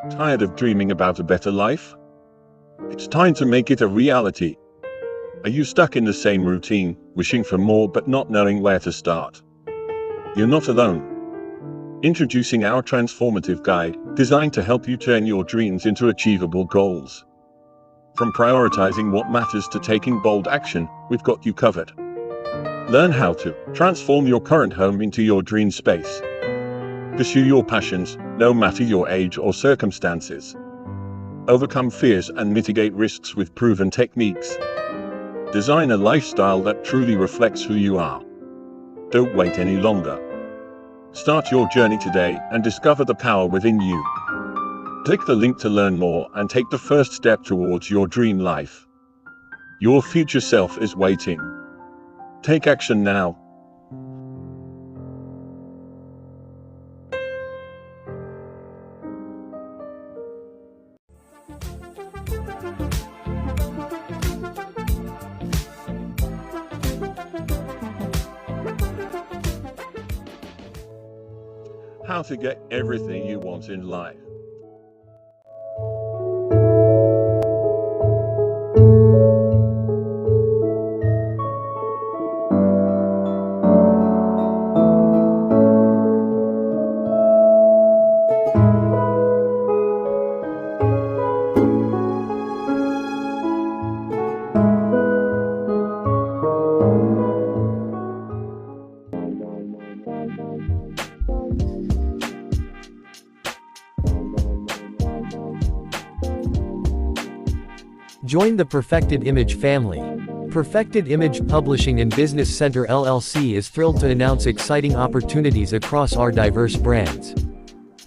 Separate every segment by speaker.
Speaker 1: Tired of dreaming about a better life? It's time to make it a reality. Are you stuck in the same routine, wishing for more but not knowing where to start? You're not alone. Introducing our transformative guide, designed to help you turn your dreams into achievable goals. From prioritizing what matters to taking bold action, we've got you covered. Learn how to transform your current home into your dream space. Pursue your passions, no matter your age or circumstances. Overcome fears and mitigate risks with proven techniques. Design a lifestyle that truly reflects who you are. Don't wait any longer. Start your journey today and discover the power within you. Click the link to learn more and take the first step towards your dream life. Your future self is waiting. Take action now. How to get everything you want in life.
Speaker 2: Join the Perfected Image family. Perfected Image Publishing and Business Center LLC is thrilled to announce exciting opportunities across our diverse brands.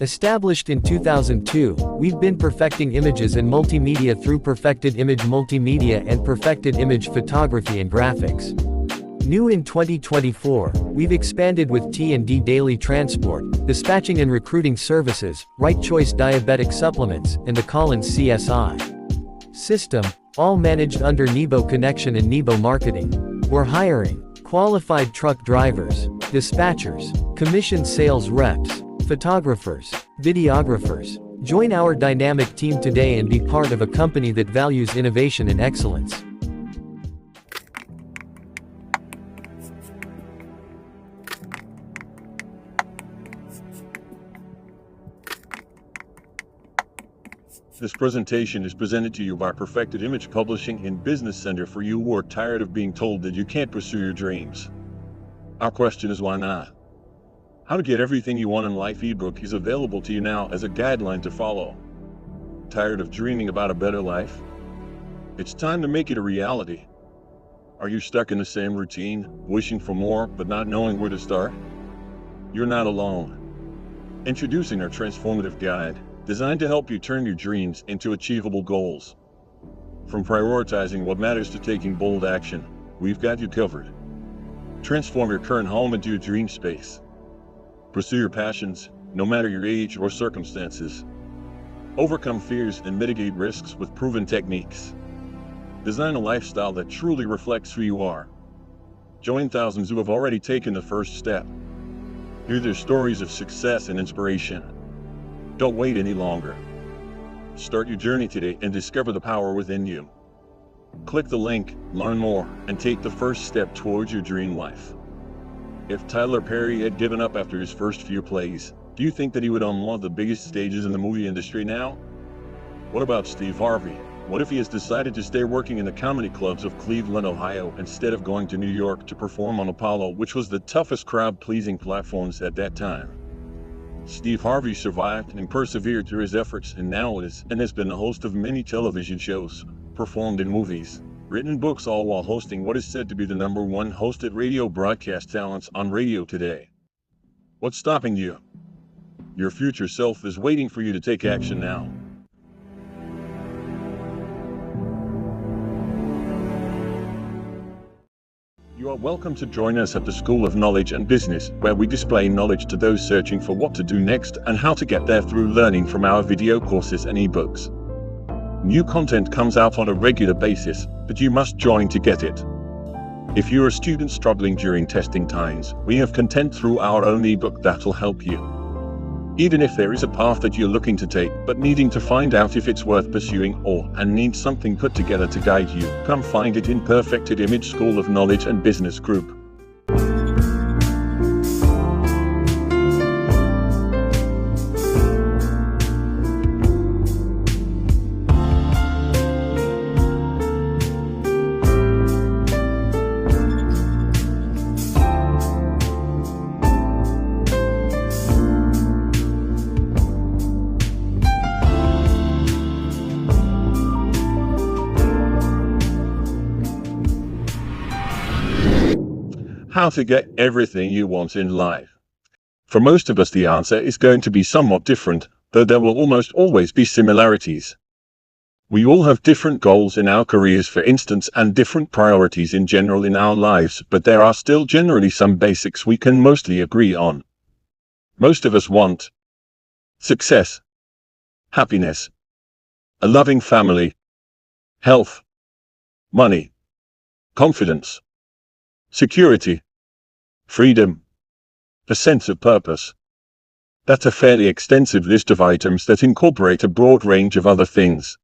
Speaker 2: Established in 2002, we've been perfecting images and multimedia through Perfected Image Multimedia and Perfected Image Photography and Graphics. New in 2024, we've expanded with T&D Daily Transport, Dispatching and Recruiting Services, Right Choice Diabetic Supplements, and the Collins CSI System, all managed under Nebo Connection and Nebo Marketing. We're hiring qualified truck drivers, dispatchers, commissioned sales reps, photographers, videographers. Join our dynamic team today and be part of a company that values innovation and excellence.
Speaker 1: This presentation is presented to you by Perfected Image Publishing and Business Center for you who are tired of being told that you can't pursue your dreams. Our question is, why not? How to Get Everything You Want in Life ebook is available to you now as a guideline to follow. Tired of dreaming about a better life? It's time to make it a reality. Are you stuck in the same routine, wishing for more but not knowing where to start? You're not alone. Introducing our transformative guide, designed to help you turn your dreams into achievable goals. From prioritizing what matters to taking bold action, we've got you covered. Transform your current home into a dream space. Pursue your passions, no matter your age or circumstances. Overcome fears and mitigate risks with proven techniques. Design a lifestyle that truly reflects who you are. Join thousands who have already taken the first step. Hear their stories of success and inspiration. Don't wait any longer. Start your journey today and discover the power within you. Click the link, learn more, and take the first step towards your dream life. If Tyler Perry had given up after his first few plays, do you think that he would on one of the biggest stages in the movie industry now? What about Steve Harvey? What if he has decided to stay working in the comedy clubs of Cleveland, Ohio, instead of going to New York to perform on Apollo, which was the toughest crowd-pleasing platforms at that time? Steve Harvey survived and persevered through his efforts, and now is and has been the host of many television shows, performed in movies, written books, all while hosting what is said to be the #1 hosted radio broadcast talents on radio today. What's stopping you? Your future self is waiting for you to take action now. You are welcome to join us at the School of Knowledge and Business, where we display knowledge to those searching for what to do next and how to get there through learning from our video courses and ebooks. New content comes out on a regular basis, but you must join to get it. If you're a student struggling during testing times, we have content through our own ebook that'll help you. Even if there is a path that you're looking to take, but needing to find out if it's worth pursuing and need something put together to guide you, come find it in Perfected Image School of Knowledge and Business Group. How to get everything you want in life. For most of us, the answer is going to be somewhat different, though there will almost always be similarities. We all have different goals in our careers, for instance, and different priorities in general in our lives, but there are still generally some basics we can mostly agree on. Most of us want success, happiness, a loving family, health, money, confidence, security, freedom, a sense of purpose. That's a fairly extensive list of items that incorporate a broad range of other things.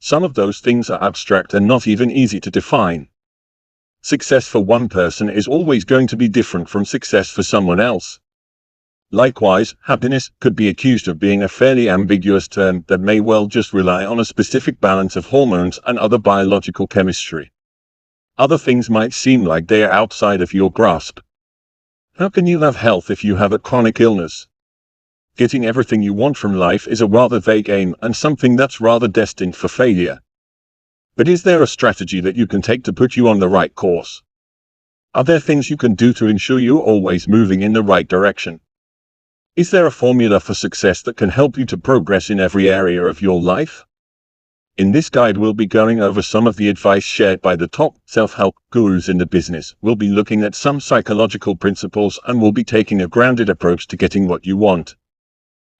Speaker 1: Some of those things are abstract and not even easy to define. Success for one person is always going to be different from success for someone else. Likewise, happiness could be accused of being a fairly ambiguous term that may well just rely on a specific balance of hormones and other biological chemistry. Other things might seem like they are outside of your grasp. How can you have health if you have a chronic illness? Getting everything you want from life is a rather vague aim and something that's rather destined for failure. But is there a strategy that you can take to put you on the right course? Are there things you can do to ensure you're always moving in the right direction? Is there a formula for success that can help you to progress in every area of your life? In this guide, we'll be going over some of the advice shared by the top self-help gurus in the business. We'll be looking at some psychological principles and we'll be taking a grounded approach to getting what you want.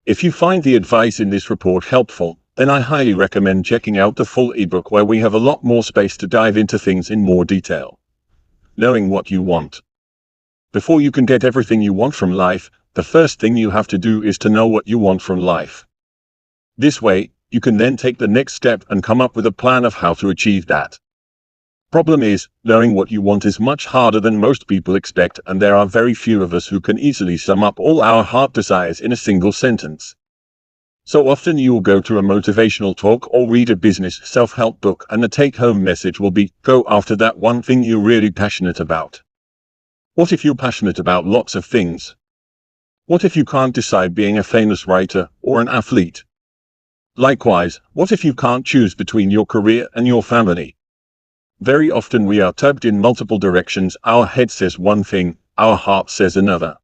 Speaker 1: If you find the advice in this report helpful, then I highly recommend checking out the full ebook, where we have a lot more space to dive into things in more detail. Knowing what you want. Before you can get everything you want from life, the first thing you have to do is to know what you want from life. This way, you can then take the next step and come up with a plan of how to achieve that. Problem is, knowing what you want is much harder than most people expect, and there are very few of us who can easily sum up all our heart desires in a single sentence. So often you will go to a motivational talk or read a business self-help book, and the take-home message will be, go after that one thing you're really passionate about. What if you're passionate about lots of things? What if you can't decide being a famous writer or an athlete? Likewise, what if you can't choose between your career and your family? Very often we are tugged in multiple directions. Our head says one thing, our heart says another.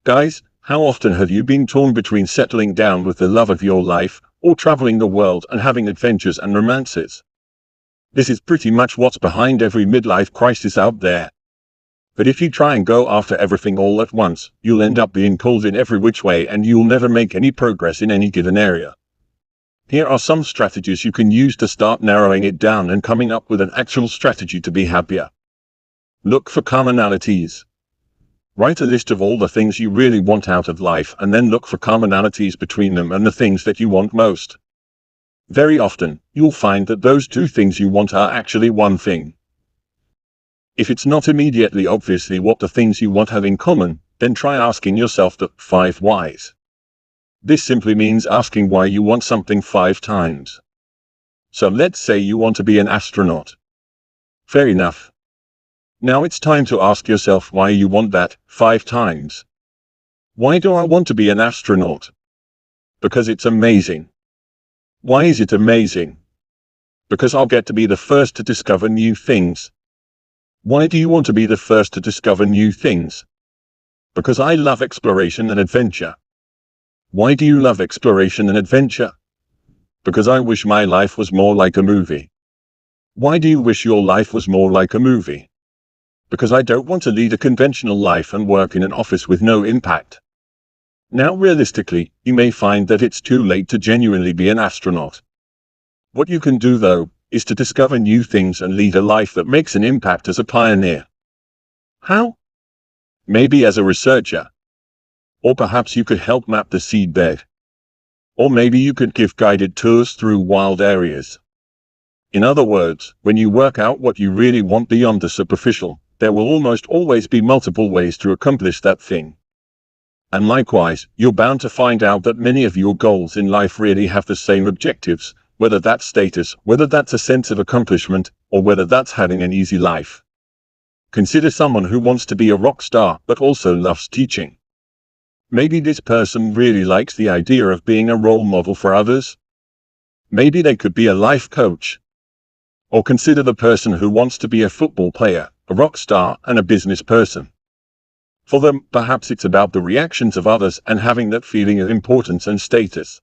Speaker 1: Guys, how often have you been torn between settling down with the love of your life, or traveling the world and having adventures and romances? This is pretty much what's behind every midlife crisis out there. But if you try and go after everything all at once, you'll end up being pulled in every which way and you'll never make any progress in any given area. Here are some strategies you can use to start narrowing it down and coming up with an actual strategy to be happier. Look for commonalities. Write a list of all the things you really want out of life and then look for commonalities between them and the things that you want most. Very often, you'll find that those two things you want are actually one thing. If it's not immediately obviously what the things you want have in common, then try asking yourself the 5 whys. This simply means asking why you want something 5 times. So let's say you want to be an astronaut. Fair enough. Now it's time to ask yourself why you want that 5 times. Why do I want to be an astronaut? Because it's amazing. Why is it amazing? Because I'll get to be the first to discover new things. Why do you want to be the first to discover new things? Because I love exploration and adventure. Why do you love exploration and adventure? Because I wish my life was more like a movie. Why do you wish your life was more like a movie? Because I don't want to lead a conventional life and work in an office with no impact. Now realistically, you may find that it's too late to genuinely be an astronaut. What you can do though, is to discover new things and lead a life that makes an impact as a pioneer. How? Maybe as a researcher. Or perhaps you could help map the seedbed. Or maybe you could give guided tours through wild areas. In other words, when you work out what you really want beyond the superficial, there will almost always be multiple ways to accomplish that thing. And likewise, you're bound to find out that many of your goals in life really have the same objectives, whether that's status, whether that's a sense of accomplishment, or whether that's having an easy life. Consider someone who wants to be a rock star but also loves teaching. Maybe this person really likes the idea of being a role model for others. Maybe they could be a life coach. Or consider the person who wants to be a football player, a rock star, and a business person. For them, perhaps it's about the reactions of others and having that feeling of importance and status.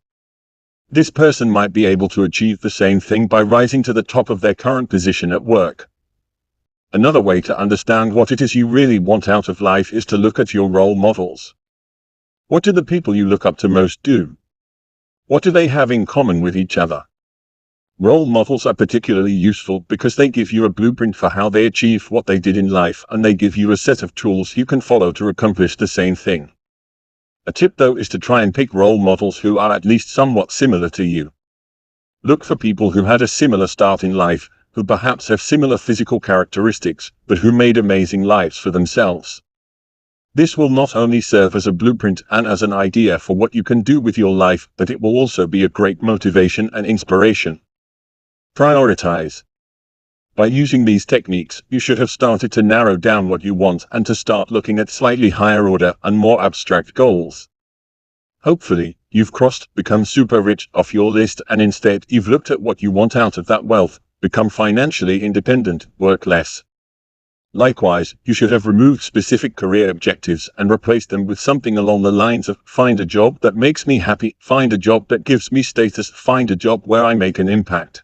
Speaker 1: This person might be able to achieve the same thing by rising to the top of their current position at work. Another way to understand what it is you really want out of life is to look at your role models. What do the people you look up to most do? What do they have in common with each other? Role models are particularly useful because they give you a blueprint for how they achieve what they did in life, and they give you a set of tools you can follow to accomplish the same thing. A tip though is to try and pick role models who are at least somewhat similar to you. Look for people who had a similar start in life, who perhaps have similar physical characteristics, but who made amazing lives for themselves. This will not only serve as a blueprint and as an idea for what you can do with your life, but it will also be a great motivation and inspiration. Prioritize. By using these techniques, you should have started to narrow down what you want and to start looking at slightly higher order and more abstract goals. Hopefully, you've crossed "become super rich" off your list, and instead you've looked at what you want out of that wealth: become financially independent, work less. Likewise, you should have removed specific career objectives and replaced them with something along the lines of find a job that makes me happy, find a job that gives me status, find a job where I make an impact.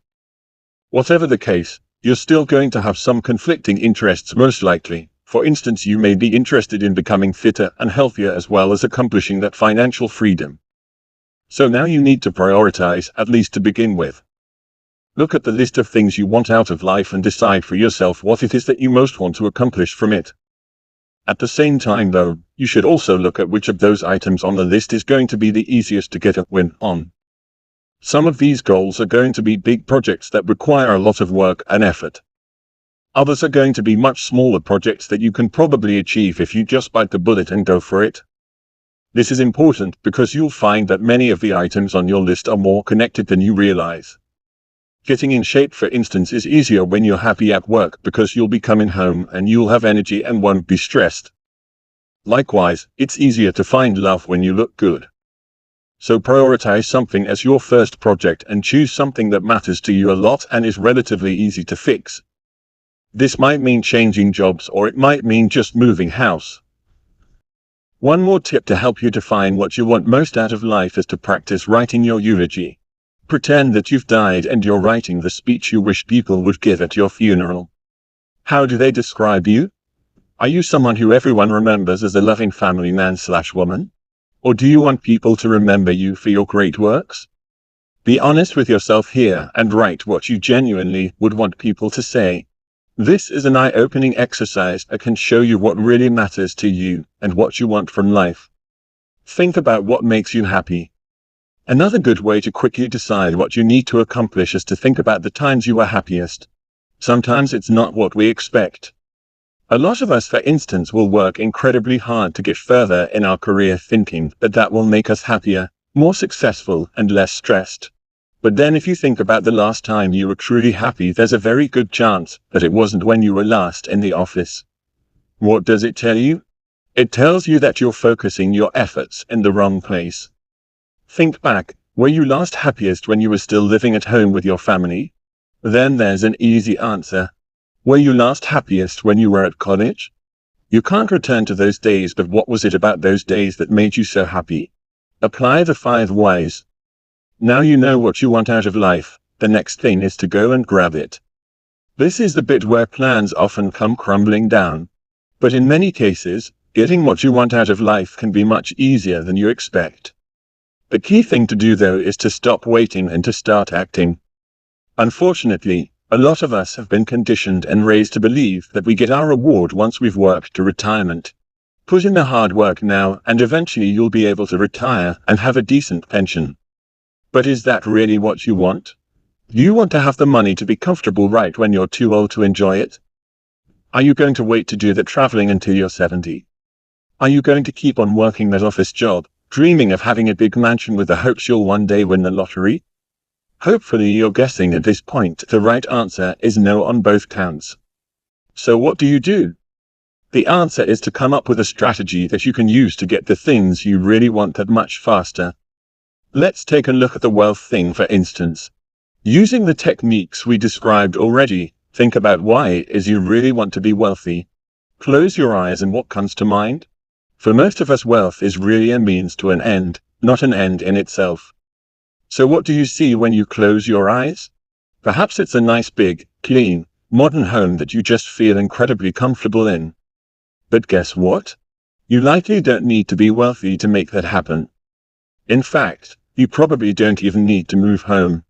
Speaker 1: Whatever the case, you're still going to have some conflicting interests most likely. For instance, you may be interested in becoming fitter and healthier as well as accomplishing that financial freedom. So now you need to prioritize, at least to begin with. Look at the list of things you want out of life and decide for yourself what it is that you most want to accomplish from it. At the same time though, you should also look at which of those items on the list is going to be the easiest to get a win on. Some of these goals are going to be big projects that require a lot of work and effort. Others are going to be much smaller projects that you can probably achieve if you just bite the bullet and go for it. This is important because you'll find that many of the items on your list are more connected than you realize. Getting in shape, for instance, is easier when you're happy at work because you'll be coming home and you'll have energy and won't be stressed. Likewise, it's easier to find love when you look good. So prioritize something as your first project and choose something that matters to you a lot and is relatively easy to fix. This might mean changing jobs, or it might mean just moving house. One more tip to help you define what you want most out of life is to practice writing your eulogy. Pretend that you've died and you're writing the speech you wish people would give at your funeral. How do they describe you? Are you someone who everyone remembers as a loving family man/woman? Or do you want people to remember you for your great works? Be honest with yourself here and write what you genuinely would want people to say. This is an eye-opening exercise that can show you what really matters to you and what you want from life. Think about what makes you happy. Another good way to quickly decide what you need to accomplish is to think about the times you are happiest. Sometimes it's not what we expect. A lot of us, for instance, will work incredibly hard to get further in our career thinking that that will make us happier, more successful, and less stressed. But then if you think about the last time you were truly happy, there's a very good chance that it wasn't when you were last in the office. What does it tell you? It tells you that you're focusing your efforts in the wrong place. Think back. Were you last happiest when you were still living at home with your family? Then there's an easy answer. Were you last happiest when you were at college? You can't return to those days, but what was it about those days that made you so happy? Apply the 5 whys. Now you know what you want out of life. The next thing is to go and grab it. This is the bit where plans often come crumbling down. But in many cases, getting what you want out of life can be much easier than you expect. The key thing to do though is to stop waiting and to start acting. Unfortunately, a lot of us have been conditioned and raised to believe that we get our reward once we've worked to retirement. Put in the hard work now, and eventually you'll be able to retire and have a decent pension. But is that really what you want? Do you want to have the money to be comfortable right when you're too old to enjoy it? Are you going to wait to do the traveling until you're 70? Are you going to keep on working that office job, dreaming of having a big mansion with the hopes you'll one day win the lottery? Hopefully you're guessing at this point the right answer is no on both counts. So what do you do? The answer is to come up with a strategy that you can use to get the things you really want that much faster. Let's take a look at the wealth thing for instance. Using the techniques we described already, think about why it is you really want to be wealthy. Close your eyes and what comes to mind? For most of us, wealth is really a means to an end, not an end in itself. So what do you see when you close your eyes? Perhaps it's a nice big, clean, modern home that you just feel incredibly comfortable in. But guess what? You likely don't need to be wealthy to make that happen. In fact, you probably don't even need to move home.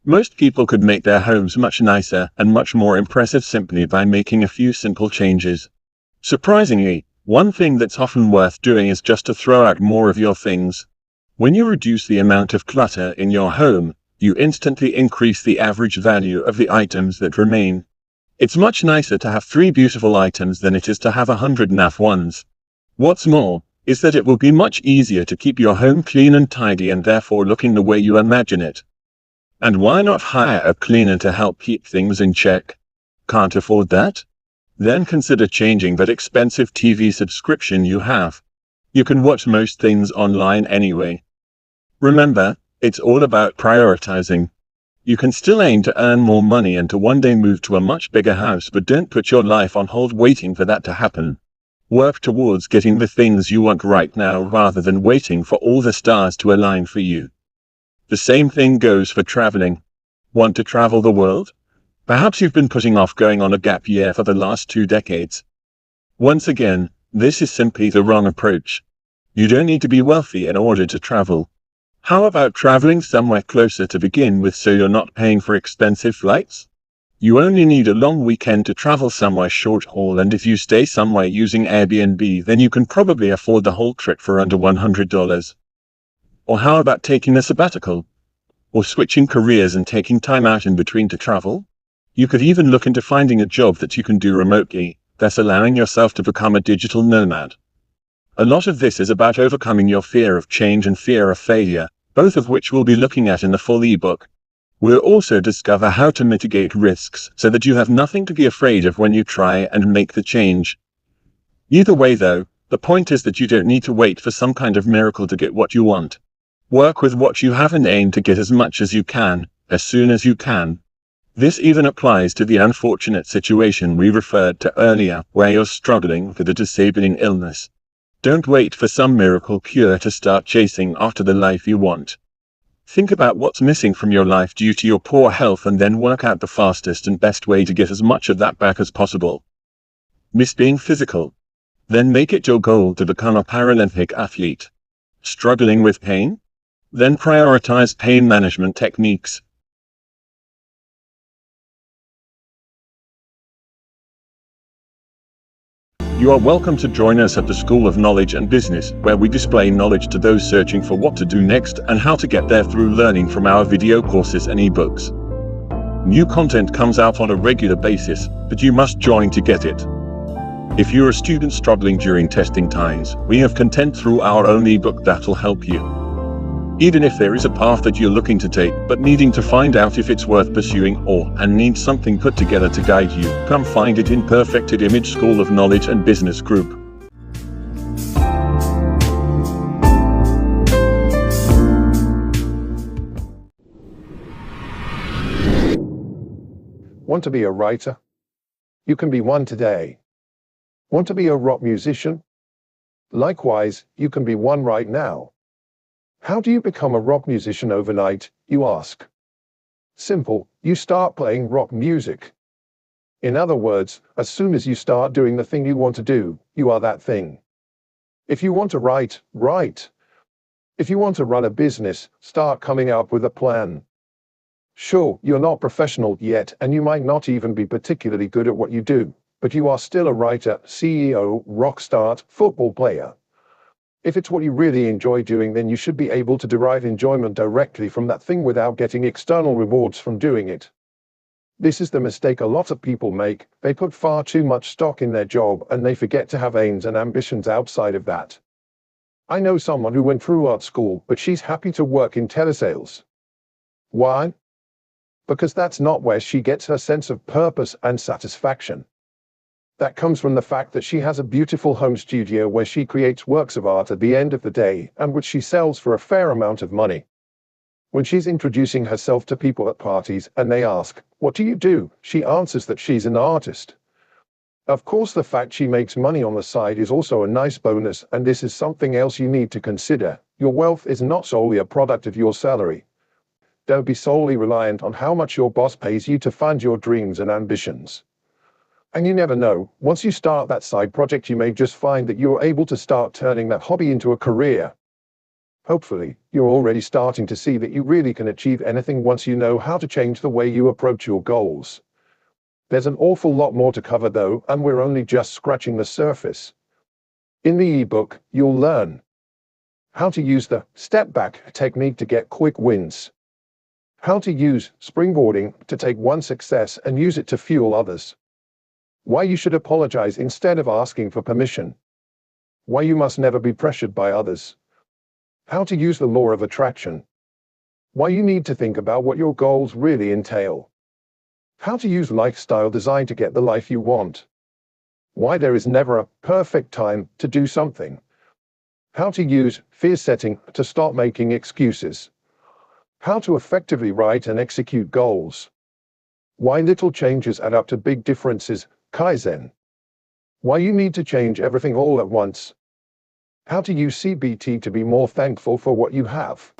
Speaker 1: Most people could make their homes much nicer and much more impressive simply by making a few simple changes. Surprisingly, one thing that's often worth doing is just to throw out more of your things. When you reduce the amount of clutter in your home, you instantly increase the average value of the items that remain. It's much nicer to have 3 beautiful items than it is to have 100 naff ones. What's more, is that it will be much easier to keep your home clean and tidy and therefore looking the way you imagine it. And why not hire a cleaner to help keep things in check? Can't afford that? Then consider changing that expensive TV subscription you have. You can watch most things online anyway. Remember, it's all about prioritizing. You can still aim to earn more money and to one day move to a much bigger house, but don't put your life on hold waiting for that to happen. Work towards getting the things you want right now rather than waiting for all the stars to align for you. The same thing goes for traveling. Want to travel the world? Perhaps you've been putting off going on a gap year for the last 2 decades. Once again, this is simply the wrong approach. You don't need to be wealthy in order to travel. How about traveling somewhere closer to begin with so you're not paying for expensive flights? You only need a long weekend to travel somewhere short haul, and if you stay somewhere using Airbnb, then you can probably afford the whole trip for under $100. Or how about taking a sabbatical? Or switching careers and taking time out in between to travel? You could even look into finding a job that you can do remotely, thus allowing yourself to become a digital nomad. A lot of this is about overcoming your fear of change and fear of failure, both of which we'll be looking at in the full ebook. We'll also discover how to mitigate risks so that you have nothing to be afraid of when you try and make the change. Either way though, the point is that you don't need to wait for some kind of miracle to get what you want. Work with what you have and aim to get as much as you can, as soon as you can. This even applies to the unfortunate situation we referred to earlier, where you're struggling with a disabling illness. Don't wait for some miracle cure to start chasing after the life you want. Think about what's missing from your life due to your poor health and then work out the fastest and best way to get as much of that back as possible. Miss being physical? Then make it your goal to become a Paralympic athlete. Struggling with pain? Then prioritize pain management techniques. You are welcome to join us at the School of Knowledge and Business, where we display knowledge to those searching for what to do next and how to get there through learning from our video courses and ebooks. New content comes out on a regular basis, but you must join to get it. If you're a student struggling during testing times, we have content through our own ebook that'll help you. Even if there is a path that you're looking to take, but needing to find out if it's worth pursuing and need something put together to guide you, come find it in Perfected Image School of Knowledge and Business Group.
Speaker 3: Want to be a writer? You can be one today. Want to be a rock musician? Likewise, you can be one right now. How do you become a rock musician overnight, you ask? Simple, you start playing rock music. In other words, as soon as you start doing the thing you want to do, you are that thing. If you want to write, write. If you want to run a business, start coming up with a plan. Sure, you're not professional yet, and you might not even be particularly good at what you do, but you are still a writer, CEO, rock star, football player. If it's what you really enjoy doing, then you should be able to derive enjoyment directly from that thing without getting external rewards from doing it. This is the mistake a lot of people make. They put far too much stock in their job and they forget to have aims and ambitions outside of that. I know someone who went through art school, but she's happy to work in telesales. Why? Because that's not where she gets her sense of purpose and satisfaction. That comes from the fact that she has a beautiful home studio where she creates works of art at the end of the day and which she sells for a fair amount of money. When she's introducing herself to people at parties and they ask, "What do you do?" she answers that she's an artist. Of course, the fact she makes money on the side is also a nice bonus, and this is something else you need to consider. Your wealth is not solely a product of your salary. Don't be solely reliant on how much your boss pays you to fund your dreams and ambitions. And you never know, once you start that side project, you may just find that you're able to start turning that hobby into a career. Hopefully, you're already starting to see that you really can achieve anything once you know how to change the way you approach your goals. There's an awful lot more to cover though, and we're only just scratching the surface. In the ebook, you'll learn how to use the step back technique to get quick wins, how to use springboarding to take one success and use it to fuel others, why you should apologize instead of asking for permission, why you must never be pressured by others, how to use the law of attraction, why you need to think about what your goals really entail, how to use lifestyle design to get the life you want, why there is never a perfect time to do something, how to use fear setting to stop making excuses, how to effectively write and execute goals, why little changes add up to big differences, Kaizen, why you need to change everything all at once, how to use CBT to be more thankful for what you have,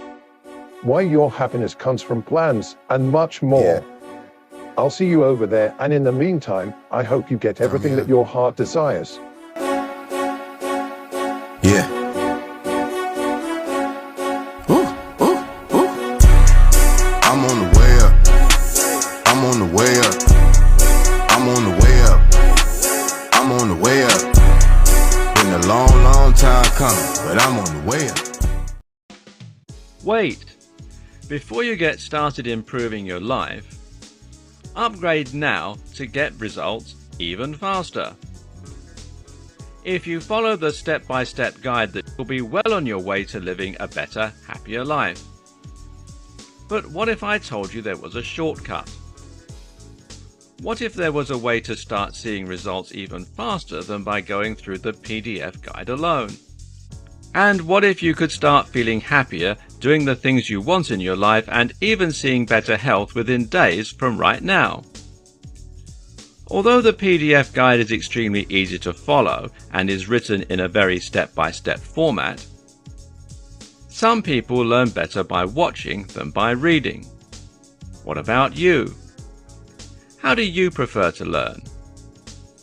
Speaker 3: why your happiness comes from plans, and much more.
Speaker 4: Yeah.
Speaker 3: I'll see you over there, and in the meantime, I hope you get everything that your heart desires.
Speaker 4: Yeah. Ooh, ooh, ooh. I'm on the way up. I'm on the way up. I'm on the way up. I'm on the way up. Been a long, long time coming, but I'm on the way up.
Speaker 5: Wait! Before you get started improving your life, upgrade now to get results even faster. If you follow the step-by-step guide, that will be well on your way to living a better, happier life. But what if I told you there was a shortcut? What if there was a way to start seeing results even faster than by going through the PDF guide alone? And what if you could start feeling happier, doing the things you want in your life, and even seeing better health within days from right now? Although the PDF guide is extremely easy to follow and is written in a very step-by-step format, some people learn better by watching than by reading. What about you? How do you prefer to learn?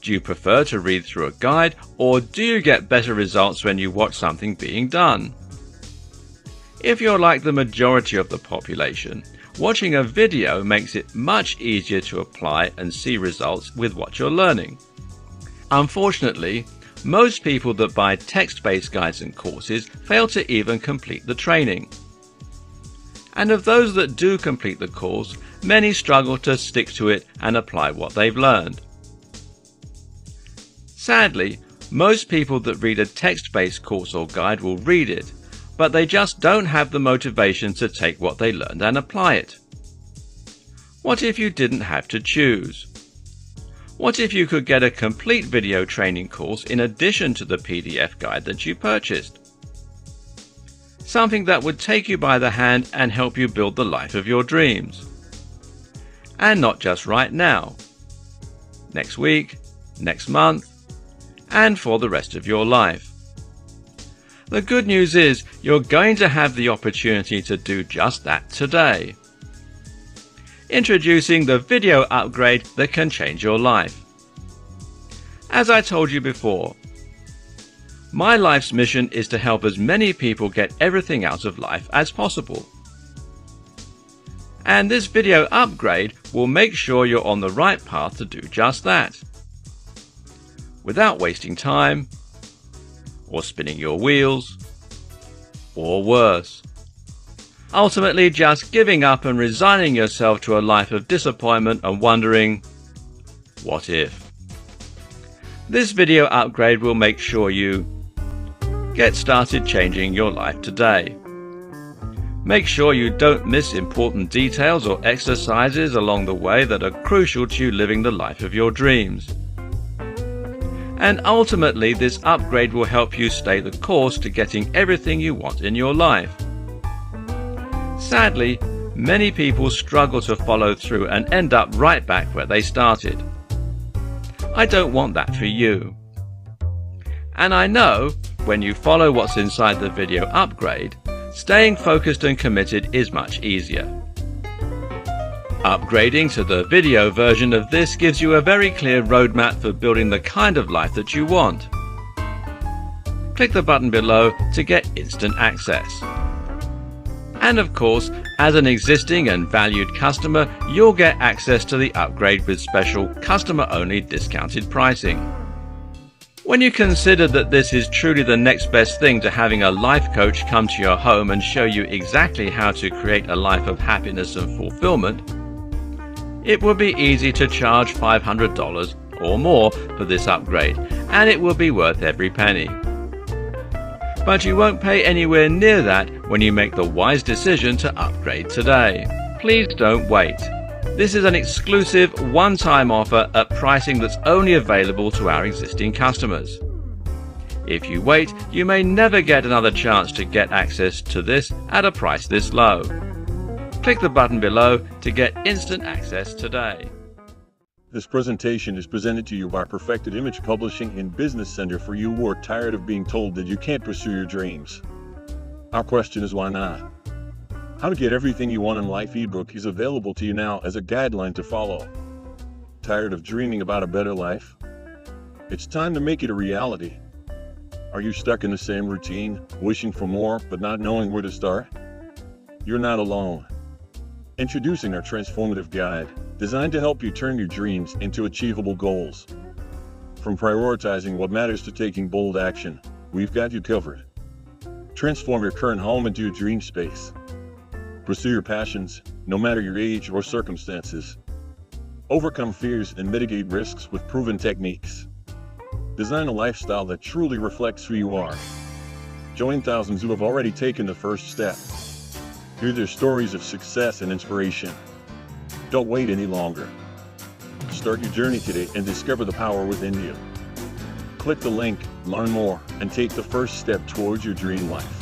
Speaker 5: Do you prefer to read through a guide, or do you get better results when you watch something being done? If you're like the majority of the population, watching a video makes it much easier to apply and see results with what you're learning. Unfortunately, most people that buy text-based guides and courses fail to even complete the training. And of those that do complete the course, many struggle to stick to it and apply what they've learned. Sadly, most people that read a text-based course or guide will read it, but they just don't have the motivation to take what they learned and apply it. What if you didn't have to choose? What if you could get a complete video training course in addition to the PDF guide that you purchased? Something that would take you by the hand and help you build the life of your dreams. And not just right now. Next week, next month, and for the rest of your life. The good news is you're going to have the opportunity to do just that today. Introducing the video upgrade that can change your life. As I told you before, my life's mission is to help as many people get everything out of life as possible. And this video upgrade will make sure you're on the right path to do just that. without wasting time, or spinning your wheels, or worse. Ultimately just giving up and resigning yourself to a life of disappointment and wondering, what if? This video upgrade will make sure you get started changing your life today. Make sure you don't miss important details or exercises along the way that are crucial to you living the life of your dreams. And ultimately, this upgrade will help you stay the course to getting everything you want in your life. Sadly, many people struggle to follow through and end up right back where they started. I don't want that for you. And I know when you follow what's inside the video upgrade, staying focused and committed is much easier. Upgrading to the video version of this gives you a very clear roadmap for building the kind of life that you want. Click the button below to get instant access. And of course, as an existing and valued customer, you'll get access to the upgrade with special customer-only discounted pricing. When you consider that this is truly the next best thing to having a life coach come to your home and show you exactly how to create a life of happiness and fulfillment, it would be easy to charge $500 or more for this upgrade, and it will be worth every penny. But you won't pay anywhere near that when you make the wise decision to upgrade today. Please don't wait. This is an exclusive one-time offer at pricing that's only available to our existing customers. If you wait, you may never get another chance to get access to this at a price this low. Click the button below to get instant access today.
Speaker 1: This presentation is presented to you by Perfected Image Publishing and Business Center for you who are tired of being told that you can't pursue your dreams. Our question is why not? How to Get Everything You Want in Life ebook is available to you now as a guideline to follow. Tired of dreaming about a better life? It's time to make it a reality. Are you stuck in the same routine, wishing for more but not knowing where to start? You're not alone. Introducing our transformative guide, designed to help you turn your dreams into achievable goals. From prioritizing what matters to taking bold action, we've got you covered. Transform your current home into a dream space. Pursue your passions, no matter your age or circumstances. Overcome fears and mitigate risks with proven techniques. Design a lifestyle that truly reflects who you are. Join thousands who have already taken the first step. Hear their stories of success and inspiration. Don't wait any longer. Start your journey today and discover the power within you. Click the link, learn more, and take the first step towards your dream life.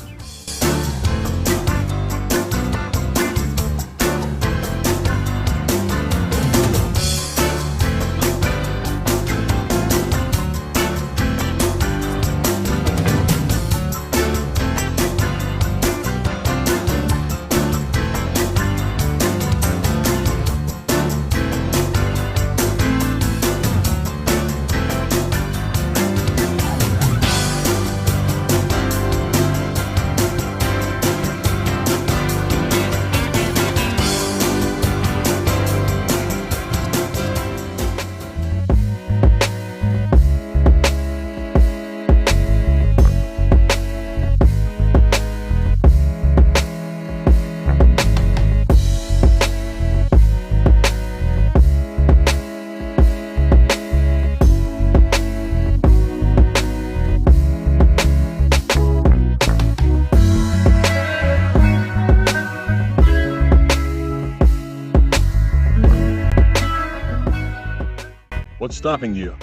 Speaker 1: What's stopping you?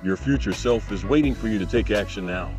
Speaker 1: Your future self is waiting for you to take action now.